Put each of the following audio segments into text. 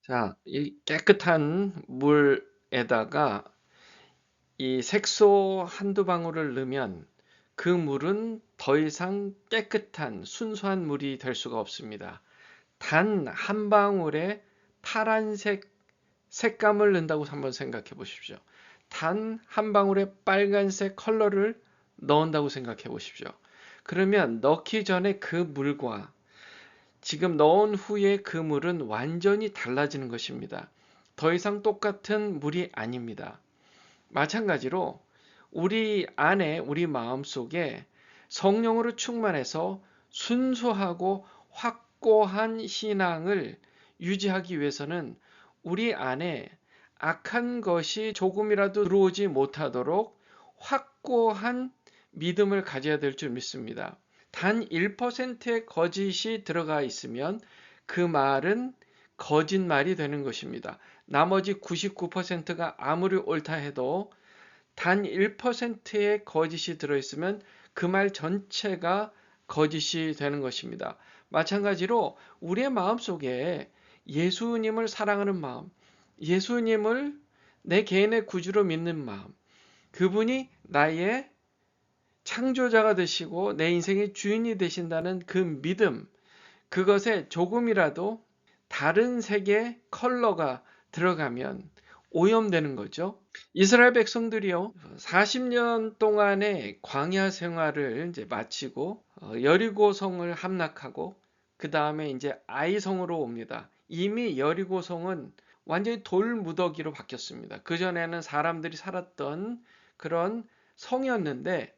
자, 이 깨끗한 물에다가 이 색소 한두 방울을 넣으면 그 물은 더 이상 깨끗한 순수한 물이 될 수가 없습니다. 단 한 방울에 파란색 색감을 넣는다고 한번 생각해 보십시오. 단 한 방울에 빨간색 컬러를 넣는다고 생각해 보십시오. 그러면 넣기 전에 그 물과 지금 넣은 후에 그 물은 완전히 달라지는 것입니다. 더 이상 똑같은 물이 아닙니다. 마찬가지로 우리 안에, 우리 마음속에 성령으로 충만해서 순수하고 확고한 신앙을 유지하기 위해서는 우리 안에 악한 것이 조금이라도 들어오지 못하도록 확고한 믿음을 가져야 될 줄 믿습니다. 단 1%의 거짓이 들어가 있으면 그 말은 거짓말이 되는 것입니다. 나머지 99%가 아무리 옳다 해도 단 1%의 거짓이 들어있으면 그 말 전체가 거짓이 되는 것입니다. 마찬가지로 우리의 마음속에 예수님을 사랑하는 마음, 예수님을 내 개인의 구주로 믿는 마음, 그분이 나의 창조자가 되시고 내 인생의 주인이 되신다는 그 믿음, 그것에 조금이라도 다른 색의 컬러가 들어가면 오염되는 거죠. 이스라엘 백성들이요, 40년 동안의 광야 생활을 이제 마치고 여리고성을 함락하고 그 다음에 이제 아이성으로 옵니다. 이미 여리고성은 완전히 돌무더기로 바뀌었습니다. 그전에는 사람들이 살았던 그런 성이었는데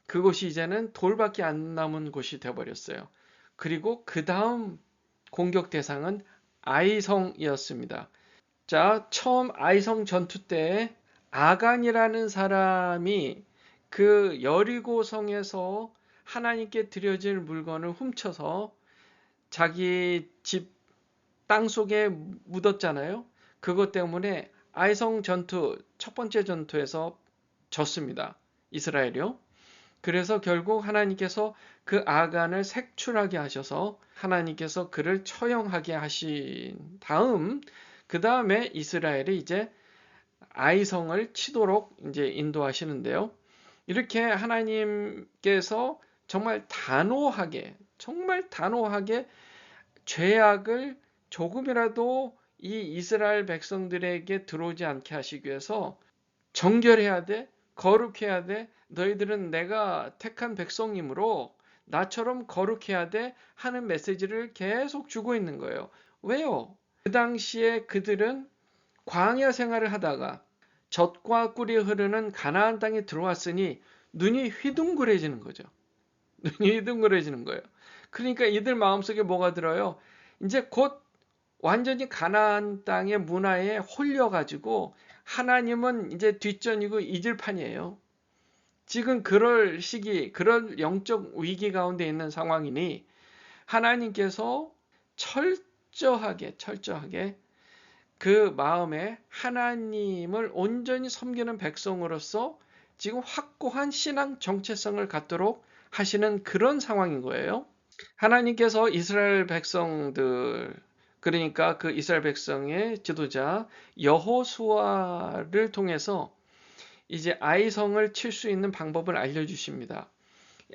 그곳이 이제는 돌밖에 안 남은 곳이 되어버렸어요. 그리고 그 다음 공격 대상은 아이성이었습니다. 자, 처음 아이성 전투 때 아간이라는 사람이 그 여리고성에서 하나님께 드려질 물건을 훔쳐서 자기 집 땅속에 묻었잖아요. 그것 때문에 아이성 전투 첫 번째 전투에서 졌습니다. 이스라엘이요. 그래서 결국 하나님께서 그 아간을 색출하게 하셔서 하나님께서 그를 처형하게 하신 다음 그 다음에 이스라엘이 이제 아이성을 치도록 이제 인도하시는데요. 이렇게 하나님께서 정말 단호하게 죄악을 조금이라도 이 이스라엘 백성들에게 들어오지 않게 하시기 위해서 정결해야 돼, 거룩해야 돼, 너희들은 내가 택한 백성이므로 나처럼 거룩해야 돼 하는 메시지를 계속 주고 있는 거예요. 왜요? 그 당시에 그들은 광야 생활을 하다가 젖과 꿀이 흐르는 가나안 땅에 들어왔으니 눈이 휘둥그레지는 거죠. 눈이 휘둥그레지는 거예요. 그러니까 이들 마음속에 뭐가 들어요? 이제 곧 완전히 가나안 땅의 문화에 홀려가지고 하나님은 이제 뒷전이고 잊을 판이에요. 지금 그럴 시기, 그런 영적 위기 가운데 있는 상황이니 하나님께서 철저하게 그 마음에 하나님을 온전히 섬기는 백성으로서 지금 확고한 신앙 정체성을 갖도록 하시는 그런 상황인 거예요. 하나님께서 이스라엘 백성들, 그러니까 그 이스라엘 백성의 지도자 여호수아를 통해서 이제 아이성을 칠 수 있는 방법을 알려주십니다.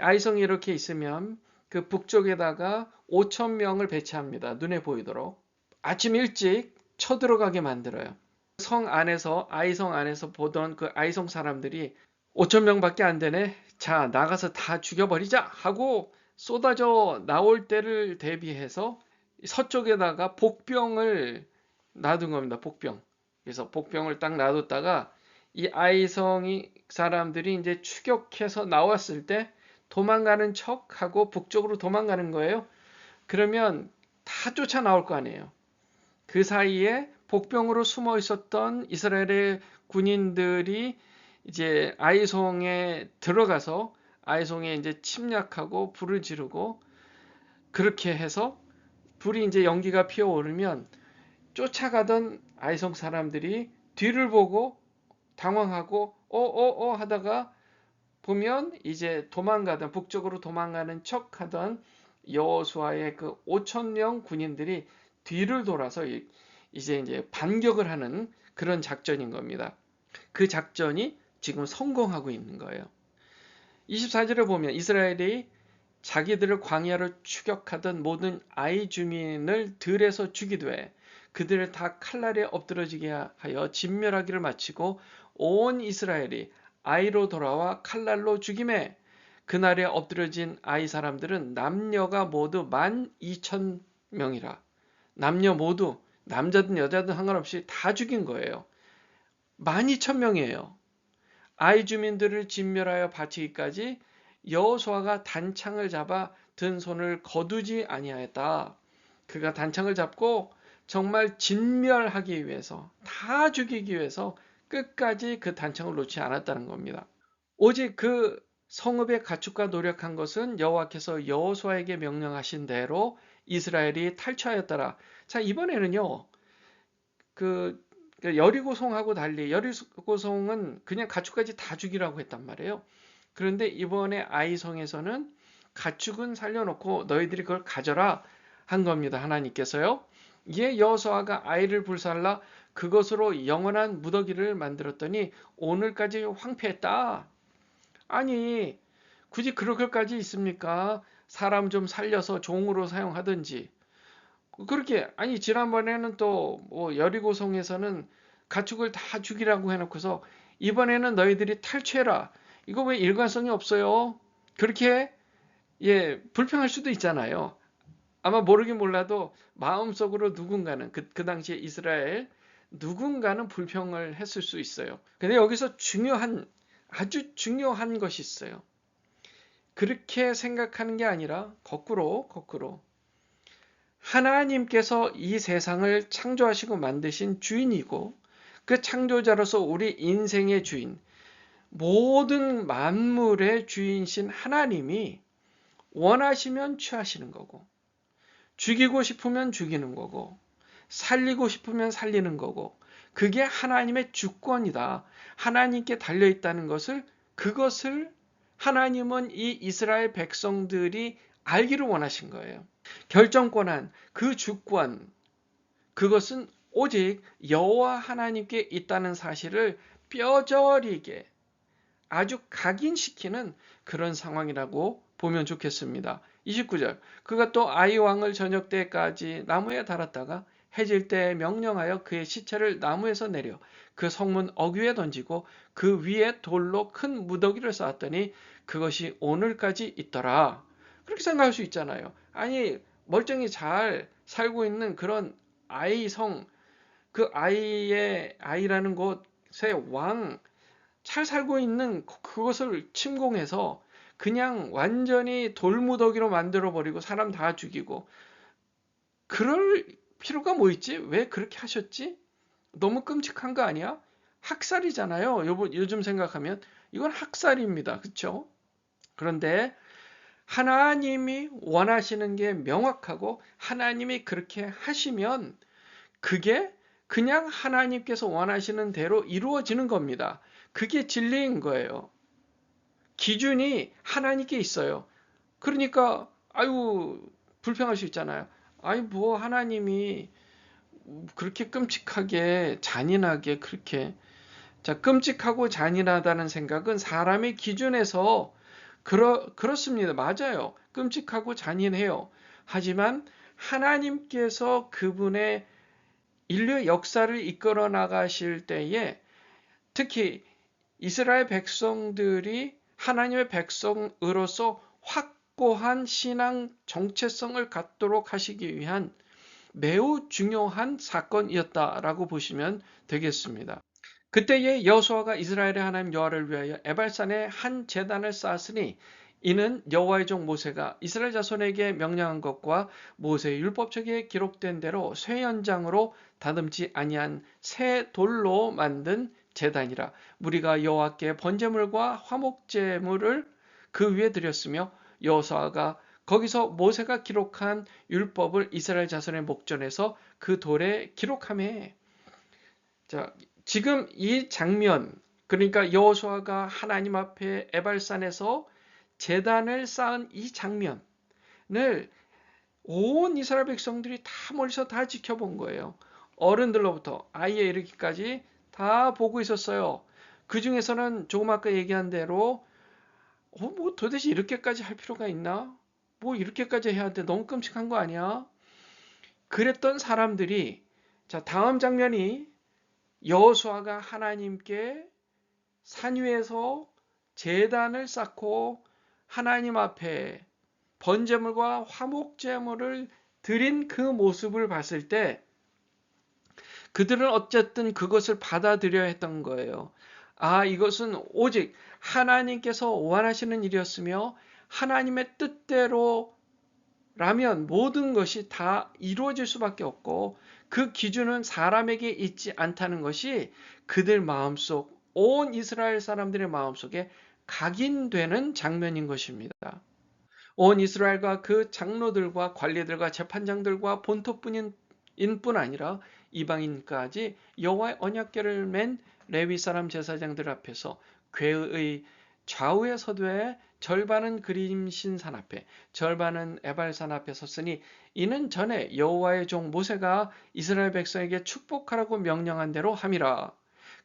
아이성이 이렇게 있으면 그 북쪽에다가 5천 명을 배치합니다. 눈에 보이도록. 아침 일찍 쳐들어가게 만들어요. 성 안에서, 아이성 안에서 보던 그 아이성 사람들이 5천 명밖에 안 되네. 자, 나가서 다 죽여버리자 하고 쏟아져 나올 때를 대비해서 서쪽에다가 복병을 놔둔 겁니다. 복병. 그래서 복병을 딱 놔뒀다가 이 아이성이 사람들이 이제 추격해서 나왔을 때 도망가는 척하고 북쪽으로 도망가는 거예요. 그러면 다 쫓아 나올 거 아니에요. 그 사이에 복병으로 숨어 있었던 이스라엘의 군인들이 이제 아이송에 들어가서 아이송에 이제 침략하고 불을 지르고 그렇게 해서 불이 이제 연기가 피어오르면 쫓아가던 아이성 사람들이 뒤를 보고 당황하고 하다가 보면 이제 도망가던 북쪽으로 도망가는 척하던 여호수아의 그 5천 명 군인들이 뒤를 돌아서 이제 반격을 하는 그런 작전인 겁니다. 그 작전이 지금 성공하고 있는 거예요. 24절에 보면 이스라엘이 자기들을 광야로 추격하던 모든 아이 주민을 들에서 죽이되 그들을 다 칼날에 엎드러지게 하여 진멸하기를 마치고 온 이스라엘이 아이로 돌아와 칼날로 죽임에 그날에 엎드러진 아이 사람들은 남녀가 모두 12,000명이라. 남녀 모두 남자든 여자든 상관없이 다 죽인 거예요. 12,000명이에요. 아이 주민들을 진멸하여 바치기까지 여호수아가 단창을 잡아 든 손을 거두지 아니하였다. 그가 단창을 잡고 정말 진멸하기 위해서, 다 죽이기 위해서 끝까지 그 단창을 놓지 않았다는 겁니다. 오직 그 성읍의 가축과 노력한 것은 여호와께서 여호수아에게 명령하신 대로 이스라엘이 탈취하였더라. 자, 이번에는요. 그 여리고성하고 달리 여리고성은 그냥 가축까지 다 죽이라고 했단 말이에요. 그런데 이번에 아이성에서는 가축은 살려놓고 너희들이 그걸 가져라 한 겁니다. 하나님께서요. 이에 여호수아가 아이를 불살라 그것으로 영원한 무더기를 만들었더니 오늘까지 황폐했다. 아니 굳이 그럴 것까지 있습니까? 사람 좀 살려서 종으로 사용하든지. 그렇게 아니 지난번에는 또 뭐 여리고성에서는 가축을 다 죽이라고 해놓고서 이번에는 너희들이 탈취해라. 이거 왜 일관성이 없어요? 그렇게 불평할 수도 있잖아요. 아마 모르긴 몰라도 마음속으로 누군가는 그 당시에 이스라엘 누군가는 불평을 했을 수 있어요. 근데 여기서 아주 중요한 것이 있어요. 그렇게 생각하는 게 아니라 거꾸로 하나님께서 이 세상을 창조하시고 만드신 주인이고 그 창조자로서 우리 인생의 주인, 모든 만물의 주인이신 하나님이 원하시면 취하시는 거고 죽이고 싶으면 죽이는 거고 살리고 싶으면 살리는 거고 그게 하나님의 주권이다. 하나님께 달려있다는 그것을 하나님은 이 이스라엘 백성들이 알기를 원하신 거예요. 결정권한 그 주권, 그것은 오직 여호와 하나님께 있다는 사실을 뼈저리게 아주 각인시키는 그런 상황이라고 보면 좋겠습니다. 29절 그가 또 아이 왕을 저녁 때까지 나무에 달았다가 해질 때 명령하여 그의 시체를 나무에서 내려 그 성문 어귀에 던지고 그 위에 돌로 큰 무더기를 쌓았더니 그것이 오늘까지 있더라. 그렇게 생각할 수 있잖아요. 아니 멀쩡히 잘 살고 있는 그런 아이성, 그 아이라는 곳의 왕, 잘 살고 있는 그것을 침공해서 그냥 완전히 돌무더기로 만들어버리고 사람 다 죽이고 그럴 필요가 뭐 있지? 왜 그렇게 하셨지? 너무 끔찍한 거 아니야? 학살이잖아요. 요즘 생각하면 이건 학살입니다. 그렇죠? 그런데 하나님이 원하시는 게 명확하고 하나님이 그렇게 하시면 그게 그냥 하나님께서 원하시는 대로 이루어지는 겁니다. 그게 진리인 거예요. 기준이 하나님께 있어요. 그러니까 불평할 수 있잖아요. 뭐 하나님이 그렇게 끔찍하게 잔인하게 그렇게 끔찍하고 잔인하다는 생각은 사람의 기준에서 그렇습니다. 맞아요. 끔찍하고 잔인해요. 하지만 하나님께서 그분의 인류의 역사를 이끌어 나가실 때에 특히 이스라엘 백성들이 하나님의 백성으로서 확고한 신앙 정체성을 갖도록 하시기 위한 매우 중요한 사건이었다라고 보시면 되겠습니다. 그때에 여호수아가 이스라엘의 하나님 여호와를 위하여 에발산에 한 제단을 쌓았으니 이는 여호와의 종 모세가 이스라엘 자손에게 명령한 것과 모세의 율법책에 기록된 대로 쇠 연장으로 다듬지 아니한 새 돌로 만든 제단이라. 무리가 여호와께 번제물과 화목제물을 그 위에 드렸으며 여호수아가 거기서 모세가 기록한 율법을 이스라엘 자손의 목전에서 그 돌에 기록하매. 자, 지금 이 장면, 그러니까 여호수아가 하나님 앞에 에발산에서 제단을 쌓은 이 장면을 온 이스라엘 백성들이 다 멀리서 다 지켜본 거예요. 어른들로부터 아이에 이르기까지 다 보고 있었어요. 그 중에서는 조금 아까 얘기한 대로 뭐 도대체 이렇게까지 할 필요가 있나? 뭐 이렇게까지 해야 돼? 너무 끔찍한 거 아니야? 그랬던 사람들이, 자, 다음 장면이 여호수아가 하나님께 산 위에서 제단을 쌓고 하나님 앞에 번제물과 화목제물을 드린 그 모습을 봤을 때 그들은 어쨌든 그것을 받아들여야 했던 거예요. 아, 이것은 오직 하나님께서 원하시는 일이었으며 하나님의 뜻대로라면 모든 것이 다 이루어질 수밖에 없고 그 기준은 사람에게 있지 않다는 것이 그들 마음속, 온 이스라엘 사람들의 마음속에 각인되는 장면인 것입니다. 온 이스라엘과 그 장로들과 관리들과 재판장들과 본토뿐인 뿐 아니라 이방인까지 여호와의 언약궤를 맨 레위 사람 제사장들 앞에서 궤의 좌우에 서되 절반은 그림 신산 앞에 절반은 에발산 앞에 섰으니 이는 전에 여호와의 종 모세가 이스라엘 백성에게 축복하라고 명령한 대로 함이라.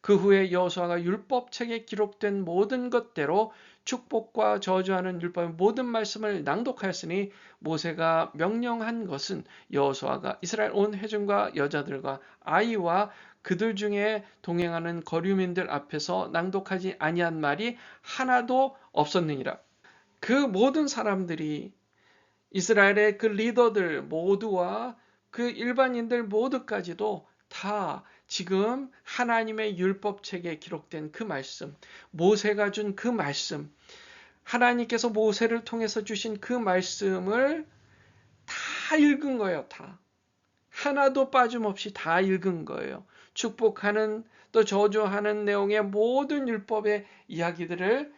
그 후에 여호수아가 율법책에 기록된 모든 것대로 축복과 저주하는 율법의 모든 말씀을 낭독하였으니 모세가 명령한 것은 여호수아가 이스라엘 온 회중과 여자들과 아이와 그들 중에 동행하는 거류민들 앞에서 낭독하지 아니한 말이 하나도 없었느니라. 그 모든 사람들이 이스라엘의 그 리더들 모두와 그 일반인들 모두까지도 다 지금 하나님의 율법책에 기록된 그 말씀, 모세가 준 그 말씀, 하나님께서 모세를 통해서 주신 그 말씀을 다 읽은 거예요. 다. 하나도 빠짐없이 다 읽은 거예요. 축복하는 또 저주하는 내용의 모든 율법의 이야기들을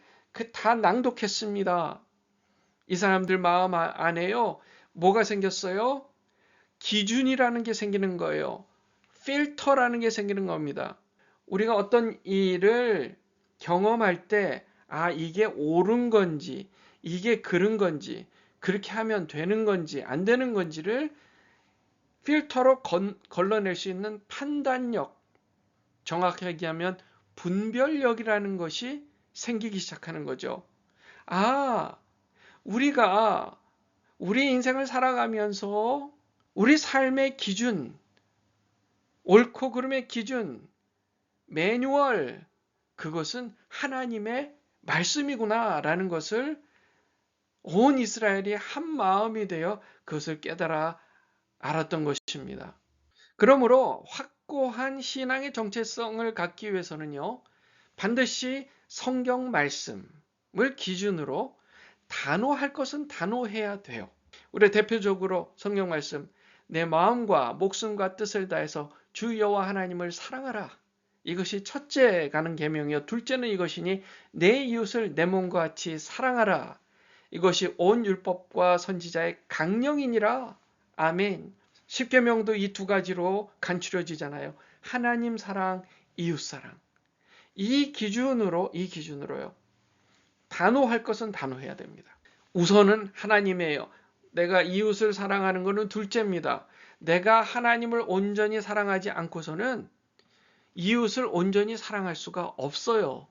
다 낭독했습니다. 이 사람들 마음 안에요. 뭐가 생겼어요? 기준이라는 게 생기는 거예요. 필터라는 게 생기는 겁니다. 우리가 어떤 일을 경험할 때, 아, 이게 옳은 건지, 이게 그른 건지, 그렇게 하면 되는 건지, 안 되는 건지를 필터로 걸러낼 수 있는 판단력, 정확하게 얘기하면 분별력이라는 것이 생기기 시작하는 거죠. 아, 우리가 우리 인생을 살아가면서 우리 삶의 기준, 옳고 그름의 기준, 매뉴얼, 그것은 하나님의 말씀이구나라는 것을 온 이스라엘이 한 마음이 되어 그것을 깨달아 알았던 것입니다. 그러므로 확고한 신앙의 정체성을 갖기 위해서는요, 반드시 성경 말씀을 기준으로 단호할 것은 단호해야 돼요. 우리 대표적으로 성경 말씀, 내 마음과 목숨과 뜻을 다해서 주 여호와 하나님을 사랑하라. 이것이 첫째 가는 계명이요. 둘째는 이것이니 내 이웃을 내 몸과 같이 사랑하라. 이것이 온 율법과 선지자의 강령이니라. 아멘. 십계명도 이 두 가지로 간추려지잖아요. 하나님 사랑, 이웃 사랑. 이 기준으로요. 단호할 것은 단호해야 됩니다. 우선은 하나님이에요. 내가 이웃을 사랑하는 것은 둘째입니다. 내가 하나님을 온전히 사랑하지 않고서는 이웃을 온전히 사랑할 수가 없어요.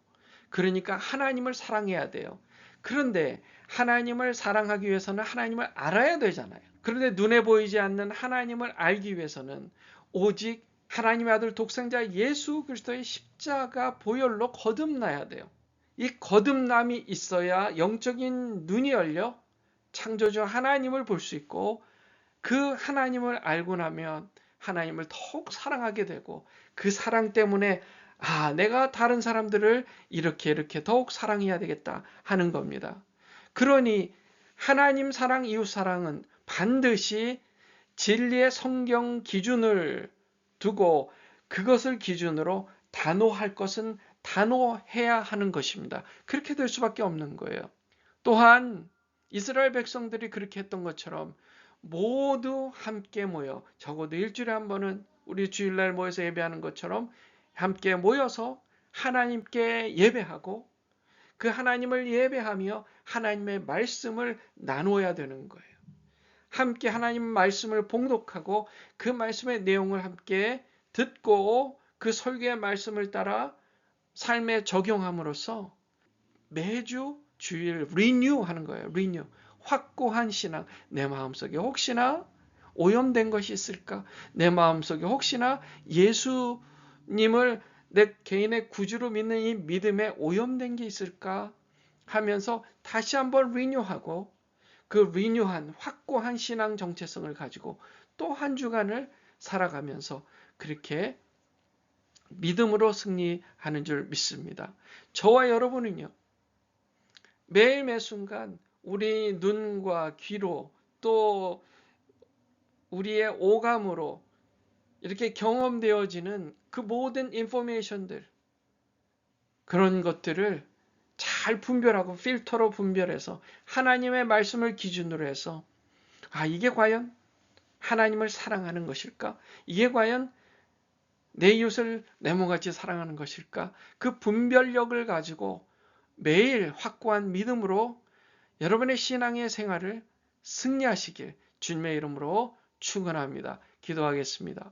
그러니까 하나님을 사랑해야 돼요. 그런데 하나님을 사랑하기 위해서는 하나님을 알아야 되잖아요. 그런데 눈에 보이지 않는 하나님을 알기 위해서는 오직 하나님의 아들 독생자 예수 그리스도의 십자가 보혈로 거듭나야 돼요. 이 거듭남이 있어야 영적인 눈이 열려 창조주 하나님을 볼 수 있고 그 하나님을 알고 나면 하나님을 더욱 사랑하게 되고 그 사랑 때문에 내가 다른 사람들을 이렇게 더욱 사랑해야 되겠다 하는 겁니다. 그러니 하나님 사랑, 이웃 사랑은 반드시 진리의 성경 기준을 두고 그것을 기준으로 단호할 것은 단호해야 하는 것입니다. 그렇게 될 수밖에 없는 거예요. 또한 이스라엘 백성들이 그렇게 했던 것처럼 모두 함께 모여 적어도 일주일에 한 번은 우리 주일날 모여서 예배하는 것처럼 함께 모여서 하나님께 예배하고 그 하나님을 예배하며 하나님의 말씀을 나눠야 되는 거예요. 함께 하나님 말씀을 봉독하고 그 말씀의 내용을 함께 듣고 그 설교의 말씀을 따라 삶에 적용함으로써 매주 주일 리뉴하는 거예요. 리뉴. 확고한 신앙. 내 마음속에 혹시나 오염된 것이 있을까? 내 마음속에 혹시나 예수님을 내 개인의 구주로 믿는 이 믿음에 오염된 게 있을까? 하면서 다시 한번 리뉴하고 그 리뉴한 확고한 신앙 정체성을 가지고 또 한 주간을 살아가면서 그렇게 믿음으로 승리하는 줄 믿습니다. 저와 여러분은요. 매일 매 순간 우리 눈과 귀로 또 우리의 오감으로 이렇게 경험되어지는 그 모든 인포메이션들 그런 것들을 잘 분별하고 필터로 분별해서 하나님의 말씀을 기준으로 해서 이게 과연 하나님을 사랑하는 것일까? 이게 과연 내 이웃을 내 몸같이 사랑하는 것일까? 그 분별력을 가지고 매일 확고한 믿음으로 여러분의 신앙의 생활을 승리하시길 주님의 이름으로 축원합니다. 기도하겠습니다.